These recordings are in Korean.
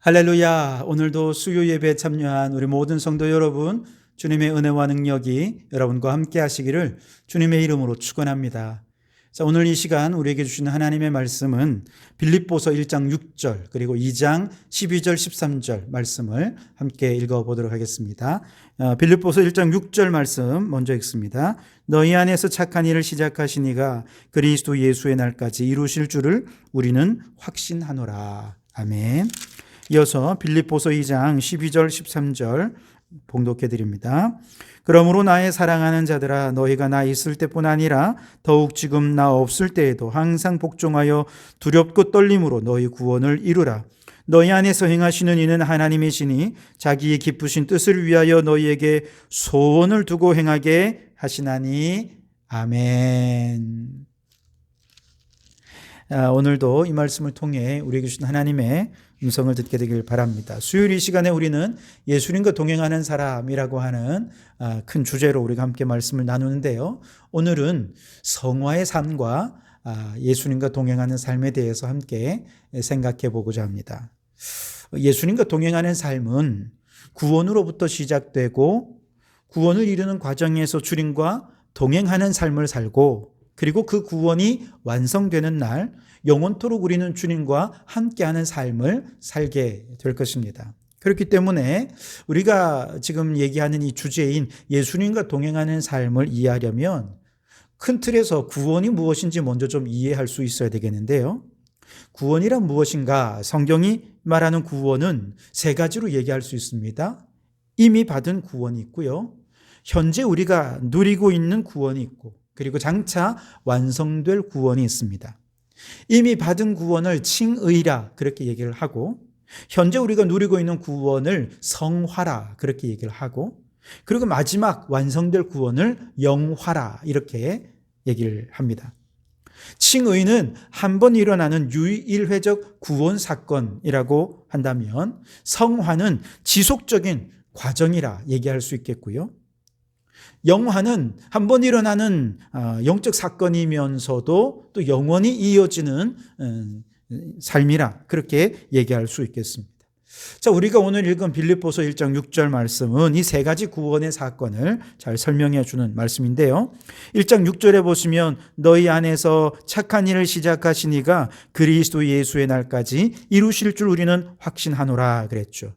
할렐루야. 오늘도 수요 예배에 참여한 우리 모든 성도 여러분, 주님의 은혜와 능력이 여러분과 함께 하시기를 주님의 이름으로 축원합니다. 자, 오늘 이 시간 우리에게 주시는 하나님의 말씀은 빌립보서 1장 6절 그리고 2장 12절 13절 말씀을 함께 읽어보도록 하겠습니다. 빌립보서 1장 6절 말씀 먼저 읽습니다. 너희 안에서 착한 일을 시작하신 이가 그리스도 예수의 날까지 이루실 줄을 우리는 확신하노라. 아멘. 이어서 빌립보서 2장 12절 13절 봉독해 드립니다. 그러므로 나의 사랑하는 자들아, 너희가 나 있을 때뿐 아니라 더욱 지금 나 없을 때에도 항상 복종하여 두렵고 떨림으로 너희 구원을 이루라. 너희 안에서 행하시는 이는 하나님이시니 자기의 기쁘신 뜻을 위하여 너희에게 소원을 두고 행하게 하시나니. 아멘. 오늘도 이 말씀을 통해 우리에게 주신 하나님의 음성을 듣게 되길 바랍니다. 수요일 이 시간에 우리는 예수님과 동행하는 사람이라고 하는 큰 주제로 우리가 함께 말씀을 나누는데요. 오늘은 성화의 삶과 예수님과 동행하는 삶에 대해서 함께 생각해 보고자 합니다. 예수님과 동행하는 삶은 구원으로부터 시작되고 구원을 이루는 과정에서 주님과 동행하는 삶을 살고, 그리고 그 구원이 완성되는 날 영원토록 우리는 주님과 함께하는 삶을 살게 될 것입니다. 그렇기 때문에 우리가 지금 얘기하는 이 주제인 예수님과 동행하는 삶을 이해하려면 큰 틀에서 구원이 무엇인지 먼저 좀 이해할 수 있어야 되겠는데요. 구원이란 무엇인가? 성경이 말하는 구원은 세 가지로 얘기할 수 있습니다. 이미 받은 구원이 있고요, 현재 우리가 누리고 있는 구원이 있고, 그리고 장차 완성될 구원이 있습니다. 이미 받은 구원을 칭의라 그렇게 얘기를 하고, 현재 우리가 누리고 있는 구원을 성화라 그렇게 얘기를 하고, 그리고 마지막 완성될 구원을 영화라 이렇게 얘기를 합니다. 칭의는 한 번 일어나는 유일회적 구원 사건이라고 한다면, 성화는 지속적인 과정이라 얘기할 수 있겠고요, 영화는 한 번 일어나는 영적 사건이면서도 또 영원히 이어지는 삶이라 그렇게 얘기할 수 있겠습니다. 자, 우리가 오늘 읽은 빌립보서 1장 6절 말씀은 이 세 가지 구원의 사건을 잘 설명해 주는 말씀인데요. 1장 6절에 보시면 너희 안에서 착한 일을 시작하신 이가 그리스도 예수의 날까지 이루실 줄 우리는 확신하노라 그랬죠.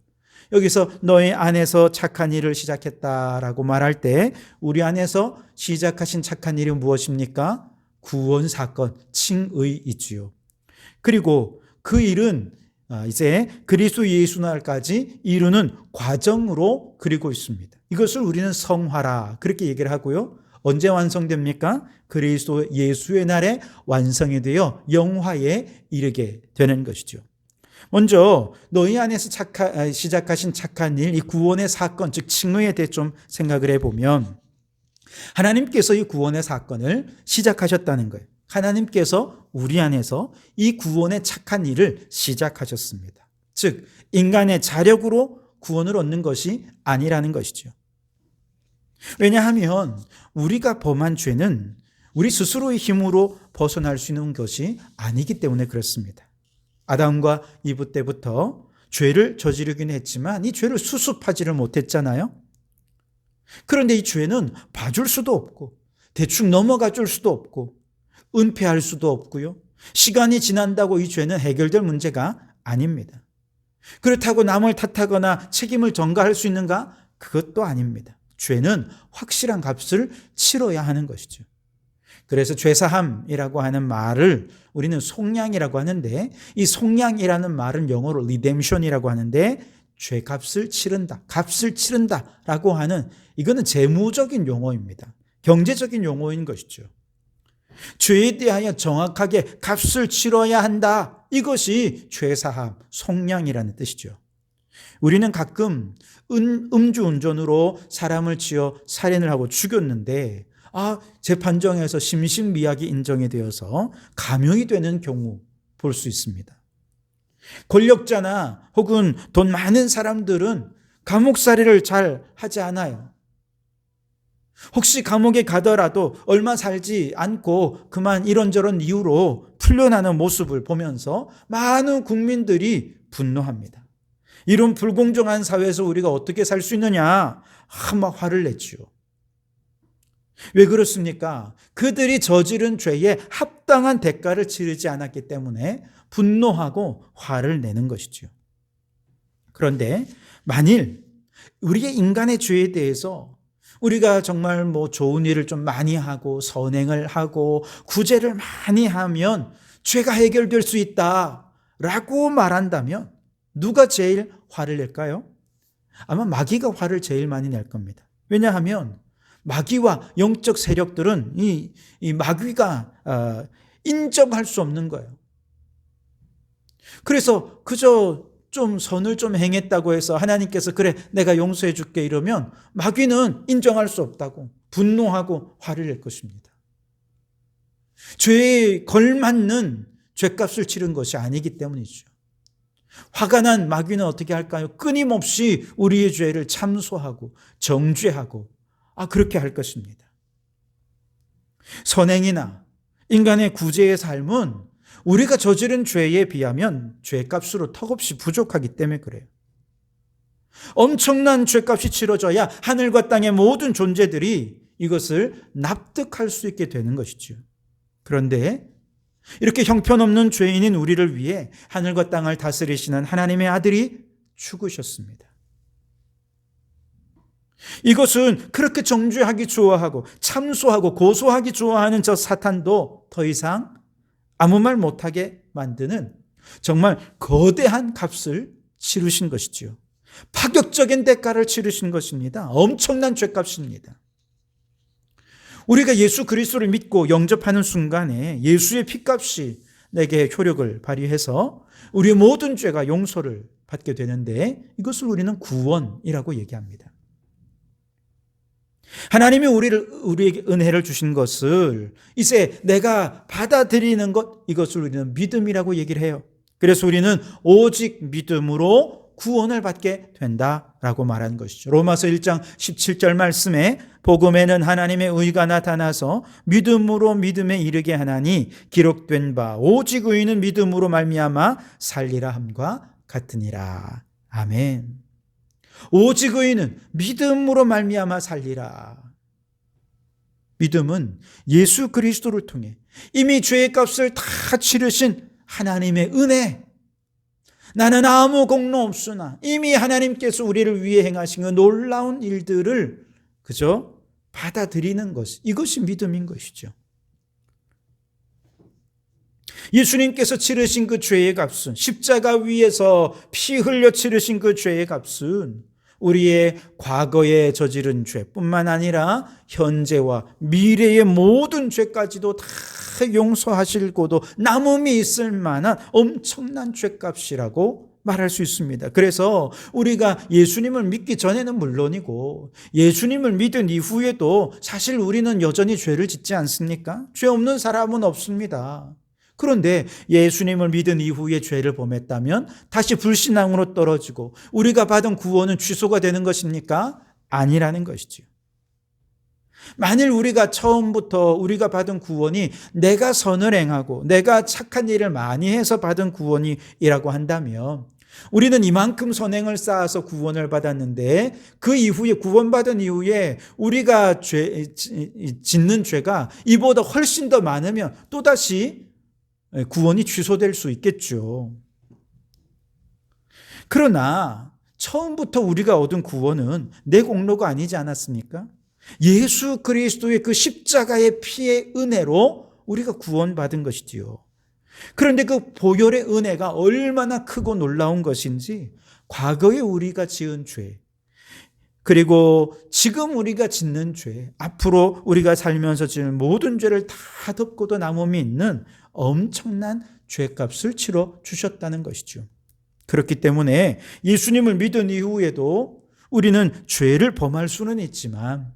여기서 너희 안에서 착한 일을 시작했다라고 말할 때 우리 안에서 시작하신 착한 일이 무엇입니까? 구원 사건, 칭의이지요. 그리고 그 일은 이제 그리스도 예수 날까지 이루는 과정으로 그리고 있습니다. 이것을 우리는 성화라 그렇게 얘기를 하고요. 언제 완성됩니까? 그리스도 예수의 날에 완성이 되어 영화에 이르게 되는 것이죠. 먼저 너희 안에서 시작하신 착한 일, 이 구원의 사건, 즉 칭의에 대해 좀 생각을 해보면, 하나님께서 이 구원의 사건을 시작하셨다는 거예요. 하나님께서 우리 안에서 이 구원의 착한 일을 시작하셨습니다. 즉 인간의 자력으로 구원을 얻는 것이 아니라는 것이죠. 왜냐하면 우리가 범한 죄는 우리 스스로의 힘으로 벗어날 수 있는 것이 아니기 때문에 그렇습니다. 아담과 이브 때부터 죄를 저지르긴 했지만 이 죄를 수습하지를 못했잖아요. 그런데 이 죄는 봐줄 수도 없고 대충 넘어가 줄 수도 없고 은폐할 수도 없고요, 시간이 지난다고 이 죄는 해결될 문제가 아닙니다. 그렇다고 남을 탓하거나 책임을 전가할 수 있는가? 그것도 아닙니다. 죄는 확실한 값을 치러야 하는 것이죠. 그래서 죄사함이라고 하는 말을 우리는 속량이라고 하는데, 이 속량이라는 말은 영어로 리뎀션이라고 하는데, 죄값을 치른다, 값을 치른다라고 하는, 이거는 재무적인 용어입니다. 경제적인 용어인 것이죠. 죄에 대하여 정확하게 값을 치러야 한다, 이것이 죄사함, 속량이라는 뜻이죠. 우리는 가끔 음주운전으로 사람을 치어 살인을 하고 죽였는데 재판정에서 심신미약이 인정이 되어서 감형이 되는 경우 볼 수 있습니다. 권력자나 혹은 돈 많은 사람들은 감옥살이를 잘 하지 않아요. 혹시 감옥에 가더라도 얼마 살지 않고 그만 이런저런 이유로 풀려나는 모습을 보면서 많은 국민들이 분노합니다. 이런 불공정한 사회에서 우리가 어떻게 살 수 있느냐? 막 화를 냈지요. 왜 그렇습니까? 그들이 저지른 죄에 합당한 대가를 치르지 않았기 때문에 분노하고 화를 내는 것이죠. 그런데 만일 우리의 인간의 죄에 대해서 우리가 정말 좋은 일을 좀 많이 하고 선행을 하고 구제를 많이 하면 죄가 해결될 수 있다라고 말한다면 누가 제일 화를 낼까요? 아마 마귀가 화를 제일 많이 낼 겁니다. 왜냐하면 마귀와 영적 세력들은 이 마귀가 인정할 수 없는 거예요. 그래서 그저 좀 선을 좀 행했다고 해서 하나님께서 그래 내가 용서해 줄게 이러면 마귀는 인정할 수 없다고 분노하고 화를 낼 것입니다. 죄에 걸맞는 죄값을 치른 것이 아니기 때문이죠. 화가 난 마귀는 어떻게 할까요? 끊임없이 우리의 죄를 참소하고 정죄하고 그렇게 할 것입니다. 선행이나 인간의 구제의 삶은 우리가 저지른 죄에 비하면 죄값으로 턱없이 부족하기 때문에 그래요. 엄청난 죄값이 치러져야 하늘과 땅의 모든 존재들이 이것을 납득할 수 있게 되는 것이죠. 그런데 이렇게 형편없는 죄인인 우리를 위해 하늘과 땅을 다스리시는 하나님의 아들이 죽으셨습니다. 이것은 그렇게 정죄하기 좋아하고 참소하고 고소하기 좋아하는 저 사탄도 더 이상 아무 말 못하게 만드는 정말 거대한 값을 치르신 것이지요. 파격적인 대가를 치르신 것입니다. 엄청난 죄값입니다. 우리가 예수 그리스도를 믿고 영접하는 순간에 예수의 피값이 내게 효력을 발휘해서 우리의 모든 죄가 용서를 받게 되는데 이것을 우리는 구원이라고 얘기합니다. 하나님이 우리에게 은혜를 주신 것을 이제 내가 받아들이는 것, 이것을 우리는 믿음이라고 얘기를 해요. 그래서 우리는 오직 믿음으로 구원을 받게 된다라고 말한 것이죠. 로마서 1장 17절 말씀에 복음에는 하나님의 의가 나타나서 믿음으로 믿음에 이르게 하나니 기록된 바 오직 의인은 믿음으로 말미암아 살리라 함과 같으니라. 아멘. 오직 의인은 믿음으로 말미암아 살리라. 믿음은 예수 그리스도를 통해 이미 죄의 값을 다 치르신 하나님의 은혜, 나는 아무 공로 없으나 이미 하나님께서 우리를 위해 행하신 그 놀라운 일들을 그저 받아들이는 것, 이것이 믿음인 것이죠. 예수님께서 치르신 그 죄의 값은, 십자가 위에서 피 흘려 치르신 그 죄의 값은 우리의 과거에 저지른 죄뿐만 아니라 현재와 미래의 모든 죄까지도 다 용서하시고도 남음이 있을 만한 엄청난 죄값이라고 말할 수 있습니다. 그래서 우리가 예수님을 믿기 전에는 물론이고 예수님을 믿은 이후에도 사실 우리는 여전히 죄를 짓지 않습니까? 죄 없는 사람은 없습니다. 그런데 예수님을 믿은 이후에 죄를 범했다면 다시 불신앙으로 떨어지고 우리가 받은 구원은 취소가 되는 것입니까? 아니라는 것이지요. 만일 우리가 처음부터 우리가 받은 구원이 내가 선을 행하고 내가 착한 일을 많이 해서 받은 구원이라고 한다면 우리는 이만큼 선행을 쌓아서 구원을 받았는데 그 이후에 구원받은 이후에 우리가 짓는 죄가 이보다 훨씬 더 많으면 또다시 구원이 취소될 수 있겠죠. 그러나 처음부터 우리가 얻은 구원은 내 공로가 아니지 않았습니까? 예수 그리스도의 그 십자가의 피의 은혜로 우리가 구원받은 것이지요. 그런데 그 보혈의 은혜가 얼마나 크고 놀라운 것인지 과거에 우리가 지은 죄, 그리고 지금 우리가 짓는 죄, 앞으로 우리가 살면서 지는 모든 죄를 다 덮고도 남음이 있는 엄청난 죄값을 치러 주셨다는 것이죠. 그렇기 때문에 예수님을 믿은 이후에도 우리는 죄를 범할 수는 있지만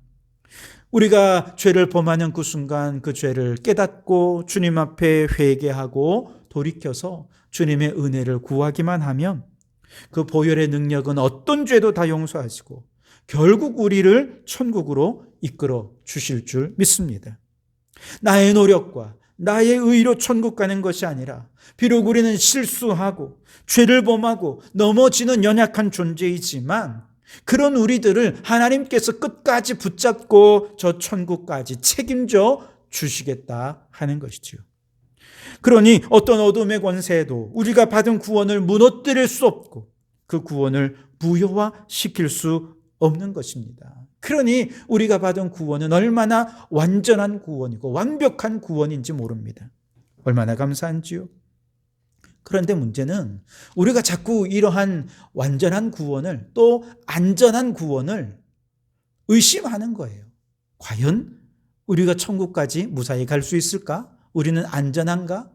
우리가 죄를 범하는 그 순간 그 죄를 깨닫고 주님 앞에 회개하고 돌이켜서 주님의 은혜를 구하기만 하면 그 보혈의 능력은 어떤 죄도 다 용서하시고 결국 우리를 천국으로 이끌어 주실 줄 믿습니다. 나의 노력과 나의 의로 천국 가는 것이 아니라 비록 우리는 실수하고 죄를 범하고 넘어지는 연약한 존재이지만 그런 우리들을 하나님께서 끝까지 붙잡고 저 천국까지 책임져 주시겠다 하는 것이지요. 그러니 어떤 어둠의 권세도 우리가 받은 구원을 무너뜨릴 수 없고 그 구원을 무효화시킬 수 없는 것입니다. 그러니 우리가 받은 구원은 얼마나 완전한 구원이고 완벽한 구원인지 모릅니다. 얼마나 감사한지요. 그런데 문제는 우리가 자꾸 이러한 완전한 구원을 또 안전한 구원을 의심하는 거예요. 과연 우리가 천국까지 무사히 갈 수 있을까? 우리는 안전한가?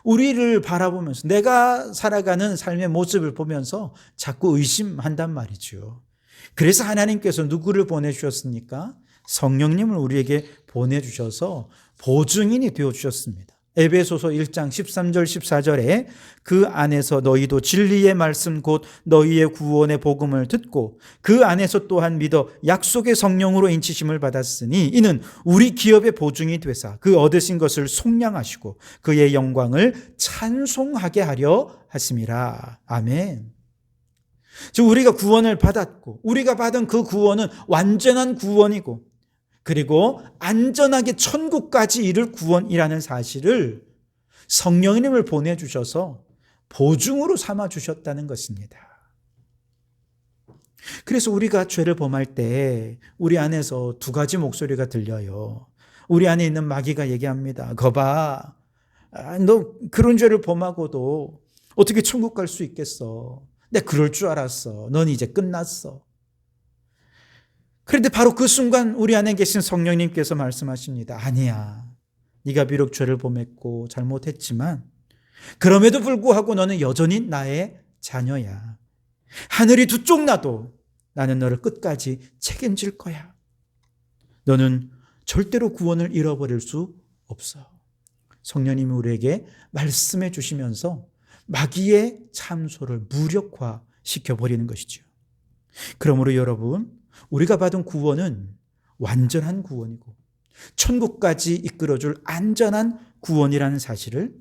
우리를 바라보면서 내가 살아가는 삶의 모습을 보면서 자꾸 의심한단 말이죠. 그래서 하나님께서 누구를 보내주셨습니까? 성령님을 우리에게 보내주셔서 보증인이 되어주셨습니다. 에베소서 1장 13절 14절에 그 안에서 너희도 진리의 말씀 곧 너희의 구원의 복음을 듣고 그 안에서 또한 믿어 약속의 성령으로 인치심을 받았으니 이는 우리 기업의 보증이 되사 그 얻으신 것을 속량하시고 그의 영광을 찬송하게 하려 하심이라. 아멘. 즉 우리가 구원을 받았고 우리가 받은 그 구원은 완전한 구원이고 그리고 안전하게 천국까지 이를 구원이라는 사실을 성령님을 보내주셔서 보증으로 삼아주셨다는 것입니다. 그래서 우리가 죄를 범할 때 우리 안에서 두 가지 목소리가 들려요. 우리 안에 있는 마귀가 얘기합니다. 거봐, 너 그런 죄를 범하고도 어떻게 천국 갈 수 있겠어? 내가 그럴 줄 알았어. 넌 이제 끝났어. 그런데 바로 그 순간 우리 안에 계신 성령님께서 말씀하십니다. 아니야. 네가 비록 죄를 범했고 잘못했지만 그럼에도 불구하고 너는 여전히 나의 자녀야. 하늘이 두 쪽 나도 나는 너를 끝까지 책임질 거야. 너는 절대로 구원을 잃어버릴 수 없어. 성령님이 우리에게 말씀해 주시면서 마귀의 참소를 무력화시켜버리는 것이죠. 그러므로 여러분, 우리가 받은 구원은 완전한 구원이고 천국까지 이끌어줄 안전한 구원이라는 사실을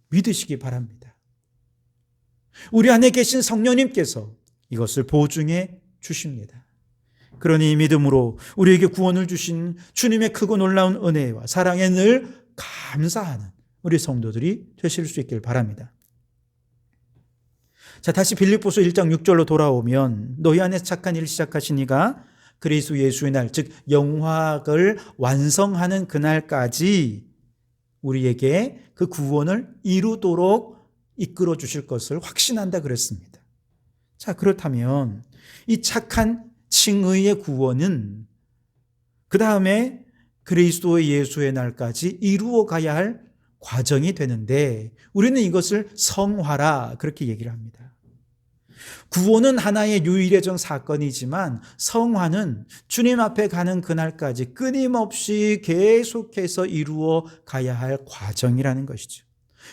믿으시기 바랍니다. 우리 안에 계신 성령님께서 이것을 보증해 주십니다. 그러니 이 믿음으로 우리에게 구원을 주신 주님의 크고 놀라운 은혜와 사랑에 늘 감사하는 우리 성도들이 되실 수 있길 바랍니다. 자, 다시 빌립보서 1장 6절로 돌아오면 너희 안에 착한 일 시작하신 이가 그리스도 예수의 날, 즉 영화를 완성하는 그날까지 우리에게 그 구원을 이루도록 이끌어 주실 것을 확신한다 그랬습니다. 자, 그렇다면 이 착한 칭의의 구원은 그 다음에 그리스도의 예수의 날까지 이루어 가야 할 과정이 되는데 우리는 이것을 성화라 그렇게 얘기를 합니다. 구원은 하나의 유일해전 사건이지만 성화는 주님 앞에 가는 그날까지 끊임없이 계속해서 이루어 가야 할 과정이라는 것이죠.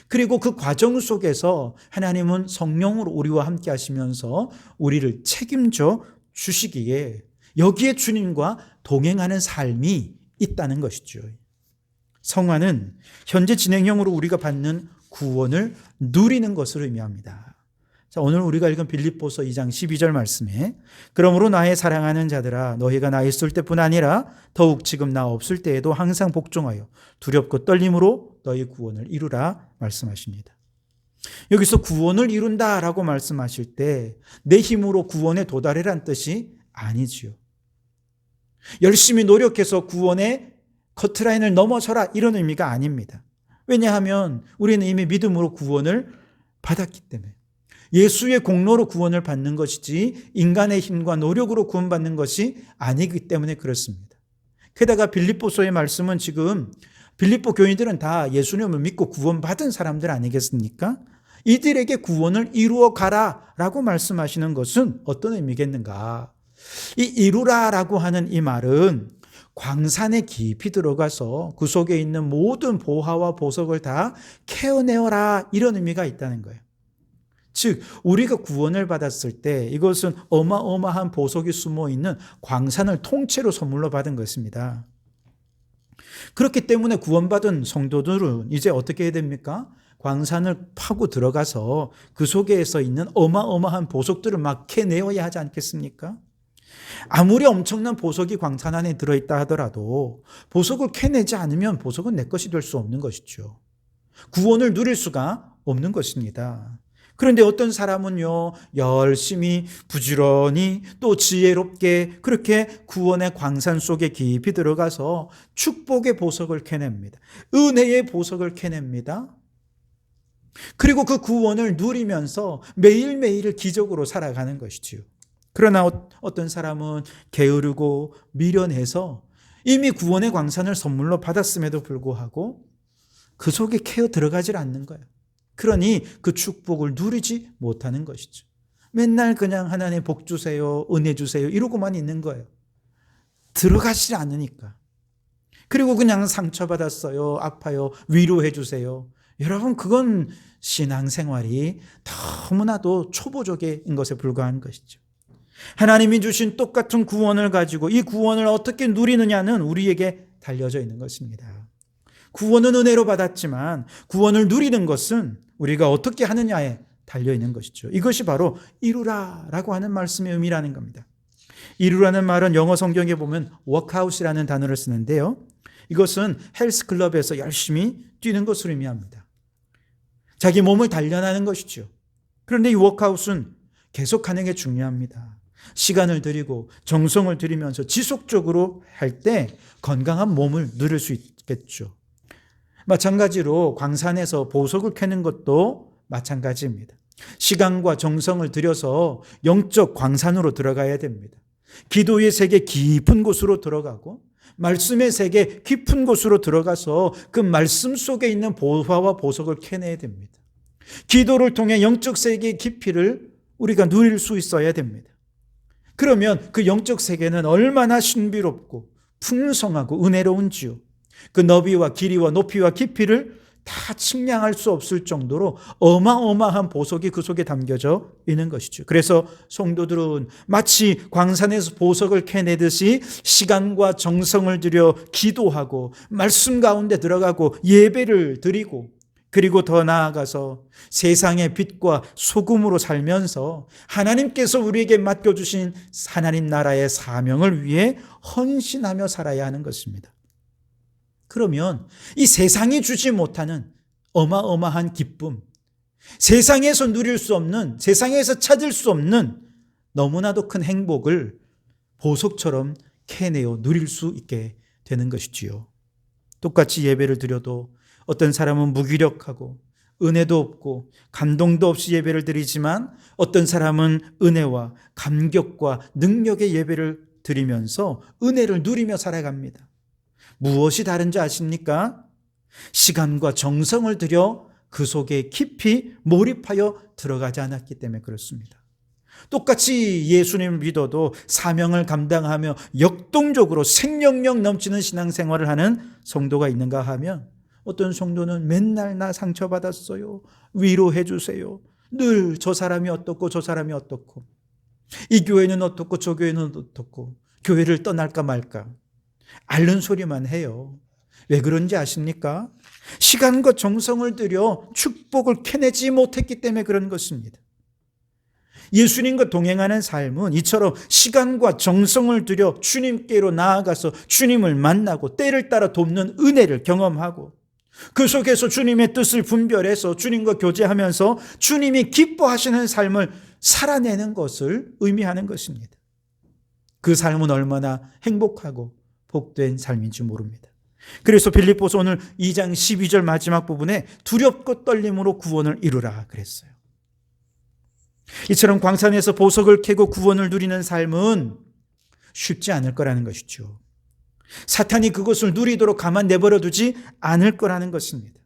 그리고 그 과정 속에서 하나님은 성령으로 우리와 함께 하시면서 우리를 책임져 주시기에 여기에 주님과 동행하는 삶이 있다는 것이죠. 성화는 현재 진행형으로 우리가 받는 구원을 누리는 것을 의미합니다. 자, 오늘 우리가 읽은 빌립보서 2장 12절 말씀에 그러므로 나의 사랑하는 자들아 너희가 나 있을 때뿐 아니라 더욱 지금 나 없을 때에도 항상 복종하여 두렵고 떨림으로 너희 구원을 이루라 말씀하십니다. 여기서 구원을 이룬다라고 말씀하실 때 내 힘으로 구원에 도달해란 뜻이 아니지요. 열심히 노력해서 구원의 커트라인을 넘어서라 이런 의미가 아닙니다. 왜냐하면 우리는 이미 믿음으로 구원을 받았기 때문에 예수의 공로로 구원을 받는 것이지 인간의 힘과 노력으로 구원받는 것이 아니기 때문에 그렇습니다. 게다가 빌립보서의 말씀은 지금 빌립보 교인들은 다 예수님을 믿고 구원받은 사람들 아니겠습니까? 이들에게 구원을 이루어 가라라고 말씀하시는 것은 어떤 의미겠는가? 이 이루라라고 하는 이 말은 광산에 깊이 들어가서 그 속에 있는 모든 보화와 보석을 다 캐어내어라 이런 의미가 있다는 거예요. 즉 우리가 구원을 받았을 때 이것은 어마어마한 보석이 숨어있는 광산을 통째로 선물로 받은 것입니다. 그렇기 때문에 구원받은 성도들은 이제 어떻게 해야 됩니까? 광산을 파고 들어가서 그 속에서 있는 어마어마한 보석들을 막 캐내어야 하지 않겠습니까? 아무리 엄청난 보석이 광산 안에 들어있다 하더라도 보석을 캐내지 않으면 보석은 내 것이 될 수 없는 것이죠. 구원을 누릴 수가 없는 것입니다. 그런데 어떤 사람은요, 열심히 부지런히 또 지혜롭게 그렇게 구원의 광산 속에 깊이 들어가서 축복의 보석을 캐냅니다. 은혜의 보석을 캐냅니다. 그리고 그 구원을 누리면서 매일매일을 기적으로 살아가는 것이지요. 그러나 어떤 사람은 게으르고 미련해서 이미 구원의 광산을 선물로 받았음에도 불구하고 그 속에 캐어 들어가질 않는 거예요. 그러니 그 축복을 누리지 못하는 것이죠. 맨날 그냥 하나님 복 주세요, 은혜 주세요 이러고만 있는 거예요. 들어가지 않으니까. 그리고 그냥 상처받았어요, 아파요, 위로해 주세요. 여러분, 그건 신앙생활이 너무나도 초보적인 것에 불과한 것이죠. 하나님이 주신 똑같은 구원을 가지고 이 구원을 어떻게 누리느냐는 우리에게 달려져 있는 것입니다. 구원은 은혜로 받았지만 구원을 누리는 것은 우리가 어떻게 하느냐에 달려있는 것이죠. 이것이 바로 이루라라고 하는 말씀의 의미라는 겁니다. 이루라는 말은 영어 성경에 보면 워크아웃이라는 단어를 쓰는데요. 이것은 헬스클럽에서 열심히 뛰는 것을 의미합니다. 자기 몸을 단련하는 것이죠. 그런데 이 워크아웃은 계속하는 게 중요합니다. 시간을 들이고 정성을 들이면서 지속적으로 할 때 건강한 몸을 누릴 수 있겠죠. 마찬가지로 광산에서 보석을 캐는 것도 마찬가지입니다. 시간과 정성을 들여서 영적 광산으로 들어가야 됩니다. 기도의 세계 깊은 곳으로 들어가고 말씀의 세계 깊은 곳으로 들어가서 그 말씀 속에 있는 보화와 보석을 캐내야 됩니다. 기도를 통해 영적 세계의 깊이를 우리가 누릴 수 있어야 됩니다. 그러면 그 영적 세계는 얼마나 신비롭고 풍성하고 은혜로운지요. 그 너비와 길이와 높이와 깊이를 다 측량할 수 없을 정도로 어마어마한 보석이 그 속에 담겨져 있는 것이죠. 그래서 성도들은 마치 광산에서 보석을 캐내듯이 시간과 정성을 들여 기도하고 말씀 가운데 들어가고 예배를 드리고 그리고 더 나아가서 세상의 빛과 소금으로 살면서 하나님께서 우리에게 맡겨주신 하나님 나라의 사명을 위해 헌신하며 살아야 하는 것입니다. 그러면 이 세상이 주지 못하는 어마어마한 기쁨, 세상에서 누릴 수 없는, 세상에서 찾을 수 없는 너무나도 큰 행복을 보석처럼 캐내어 누릴 수 있게 되는 것이지요. 똑같이 예배를 드려도 어떤 사람은 무기력하고 은혜도 없고 감동도 없이 예배를 드리지만 어떤 사람은 은혜와 감격과 능력의 예배를 드리면서 은혜를 누리며 살아갑니다. 무엇이 다른지 아십니까? 시간과 정성을 들여 그 속에 깊이 몰입하여 들어가지 않았기 때문에 그렇습니다. 똑같이 예수님을 믿어도 사명을 감당하며 역동적으로 생명력 넘치는 신앙생활을 하는 성도가 있는가 하면 어떤 성도는 맨날 나 상처받았어요, 위로해 주세요, 늘 저 사람이 어떻고 저 사람이 어떻고 이 교회는 어떻고 저 교회는 어떻고 교회를 떠날까 말까 앓는 소리만 해요. 왜 그런지 아십니까? 시간과 정성을 들여 축복을 캐내지 못했기 때문에 그런 것입니다. 예수님과 동행하는 삶은 이처럼 시간과 정성을 들여 주님께로 나아가서 주님을 만나고 때를 따라 돕는 은혜를 경험하고 그 속에서 주님의 뜻을 분별해서 주님과 교제하면서 주님이 기뻐하시는 삶을 살아내는 것을 의미하는 것입니다. 그 삶은 얼마나 행복하고 복된 삶인지 모릅니다. 그래서 빌립보서 오늘 2장 12절 마지막 부분에 두렵고 떨림으로 구원을 이루라 그랬어요. 이처럼 광산에서 보석을 캐고 구원을 누리는 삶은 쉽지 않을 거라는 것이죠. 사탄이 그것을 누리도록 가만 내버려 두지 않을 거라는 것입니다.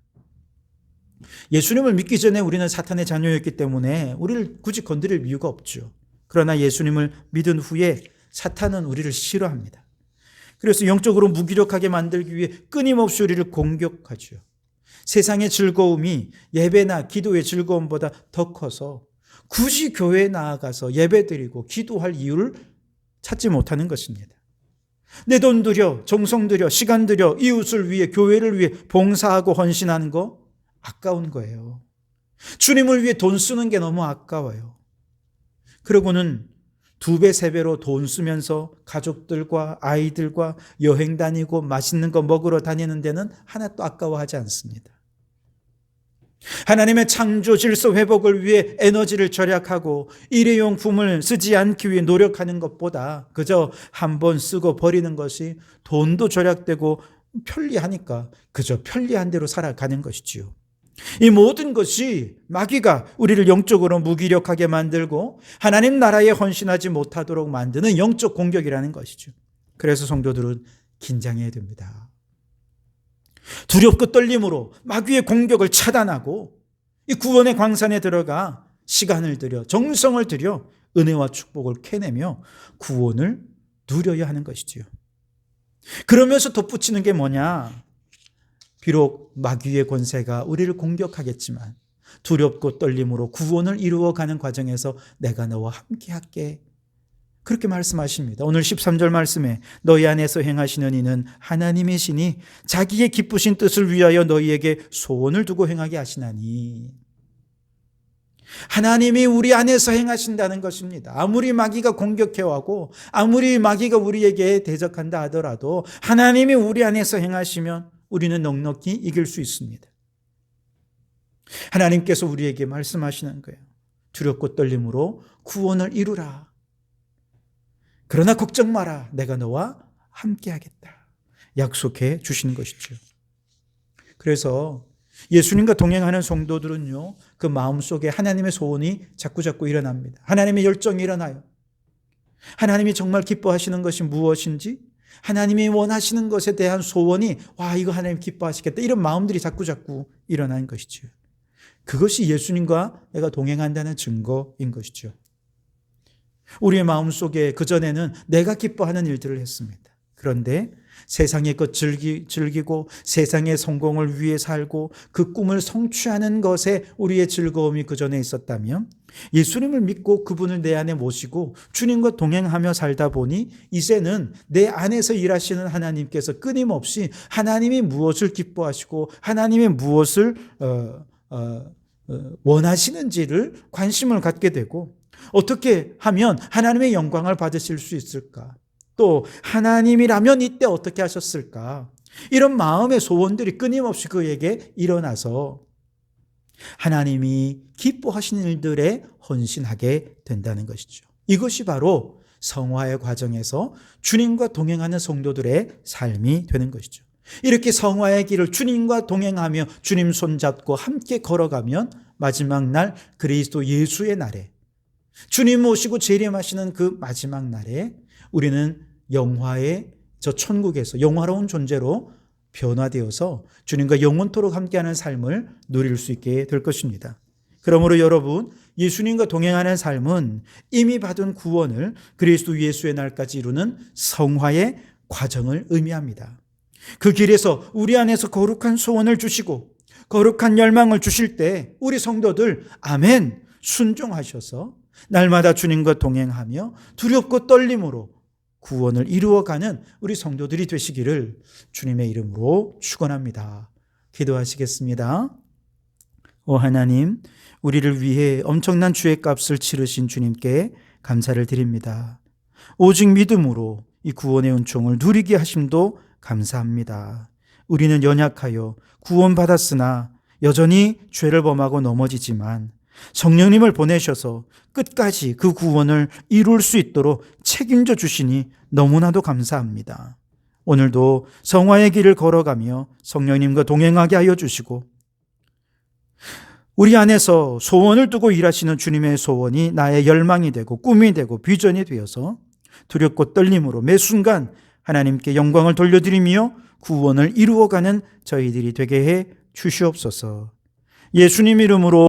예수님을 믿기 전에 우리는 사탄의 자녀였기 때문에 우리를 굳이 건드릴 이유가 없죠. 그러나 예수님을 믿은 후에 사탄은 우리를 싫어합니다. 그래서 영적으로 무기력하게 만들기 위해 끊임없이 우리를 공격하죠. 세상의 즐거움이 예배나 기도의 즐거움보다 더 커서 굳이 교회에 나아가서 예배드리고 기도할 이유를 찾지 못하는 것입니다. 내 돈 들여, 정성 들여, 시간 들여 이웃을 위해, 교회를 위해 봉사하고 헌신하는 거 아까운 거예요. 주님을 위해 돈 쓰는 게 너무 아까워요. 그러고는 2배, 3배로 돈 쓰면서 가족들과 아이들과 여행 다니고 맛있는 거 먹으러 다니는 데는 하나도 아까워하지 않습니다. 하나님의 창조 질서 회복을 위해 에너지를 절약하고 일회용품을 쓰지 않기 위해 노력하는 것보다 그저 한 번 쓰고 버리는 것이 돈도 절약되고 편리하니까 그저 편리한 대로 살아가는 것이지요. 이 모든 것이 마귀가 우리를 영적으로 무기력하게 만들고 하나님 나라에 헌신하지 못하도록 만드는 영적 공격이라는 것이죠. 그래서 성도들은 긴장해야 됩니다. 두렵고 떨림으로 마귀의 공격을 차단하고 이 구원의 광산에 들어가 시간을 들여 정성을 들여 은혜와 축복을 캐내며 구원을 누려야 하는 것이지요. 그러면서 덧붙이는 게 뭐냐? 비록 마귀의 권세가 우리를 공격하겠지만 두렵고 떨림으로 구원을 이루어가는 과정에서 내가 너와 함께할게. 그렇게 말씀하십니다. 오늘 13절 말씀에 너희 안에서 행하시는 이는 하나님이시니 자기의 기쁘신 뜻을 위하여 너희에게 소원을 두고 행하게 하시나니. 하나님이 우리 안에서 행하신다는 것입니다. 아무리 마귀가 공격해오고 아무리 마귀가 우리에게 대적한다 하더라도 하나님이 우리 안에서 행하시면 우리는 넉넉히 이길 수 있습니다. 하나님께서 우리에게 말씀하시는 거예요. 두렵고 떨림으로 구원을 이루라. 그러나 걱정 마라. 내가 너와 함께하겠다. 약속해 주시는 것이죠. 그래서 예수님과 동행하는 성도들은요, 그 마음속에 하나님의 소원이 자꾸자꾸 일어납니다. 하나님의 열정이 일어나요. 하나님이 정말 기뻐하시는 것이 무엇인지, 하나님이 원하시는 것에 대한 소원이 이거 하나님 기뻐하시겠다, 이런 마음들이 자꾸자꾸 일어나는 것이죠. 그것이 예수님과 내가 동행한다는 증거인 것이죠. 우리의 마음속에 그전에는 내가 기뻐하는 일들을 했습니다. 그런데 세상의 것 즐기고 세상의 성공을 위해 살고 그 꿈을 성취하는 것에 우리의 즐거움이 그전에 있었다면 예수님을 믿고 그분을 내 안에 모시고 주님과 동행하며 살다 보니 이제는 내 안에서 일하시는 하나님께서 끊임없이 하나님이 무엇을 기뻐하시고 하나님이 무엇을 원하시는지를 관심을 갖게 되고 어떻게 하면 하나님의 영광을 받으실 수 있을까? 또 하나님이라면 이때 어떻게 하셨을까? 이런 마음의 소원들이 끊임없이 그에게 일어나서 하나님이 기뻐하시는 일들에 헌신하게 된다는 것이죠. 이것이 바로 성화의 과정에서 주님과 동행하는 성도들의 삶이 되는 것이죠. 이렇게 성화의 길을 주님과 동행하며 주님 손잡고 함께 걸어가면 마지막 날 그리스도 예수의 날에 주님 모시고 재림하시는 그 마지막 날에 우리는 영화의 저 천국에서 영화로운 존재로 변화되어서 주님과 영원토록 함께하는 삶을 누릴 수 있게 될 것입니다. 그러므로 여러분, 예수님과 동행하는 삶은 이미 받은 구원을 그리스도 예수의 날까지 이루는 성화의 과정을 의미합니다. 그 길에서 우리 안에서 거룩한 소원을 주시고 거룩한 열망을 주실 때 우리 성도들 아멘 순종하셔서 날마다 주님과 동행하며 두렵고 떨림으로 구원을 이루어가는 우리 성도들이 되시기를 주님의 이름으로 축원합니다. 기도하시겠습니다. 오 하나님, 우리를 위해 엄청난 죄값을 치르신 주님께 감사를 드립니다. 오직 믿음으로 이 구원의 은총을 누리게 하심도 감사합니다. 우리는 연약하여 구원받았으나 여전히 죄를 범하고 넘어지지만 성령님을 보내셔서 끝까지 그 구원을 이룰 수 있도록 책임져 주시니 너무나도 감사합니다. 오늘도 성화의 길을 걸어가며 성령님과 동행하게 하여 주시고 우리 안에서 소원을 두고 일하시는 주님의 소원이 나의 열망이 되고 꿈이 되고 비전이 되어서 두렵고 떨림으로 매 순간 하나님께 영광을 돌려드리며 구원을 이루어가는 저희들이 되게 해 주시옵소서. 예수님 이름으로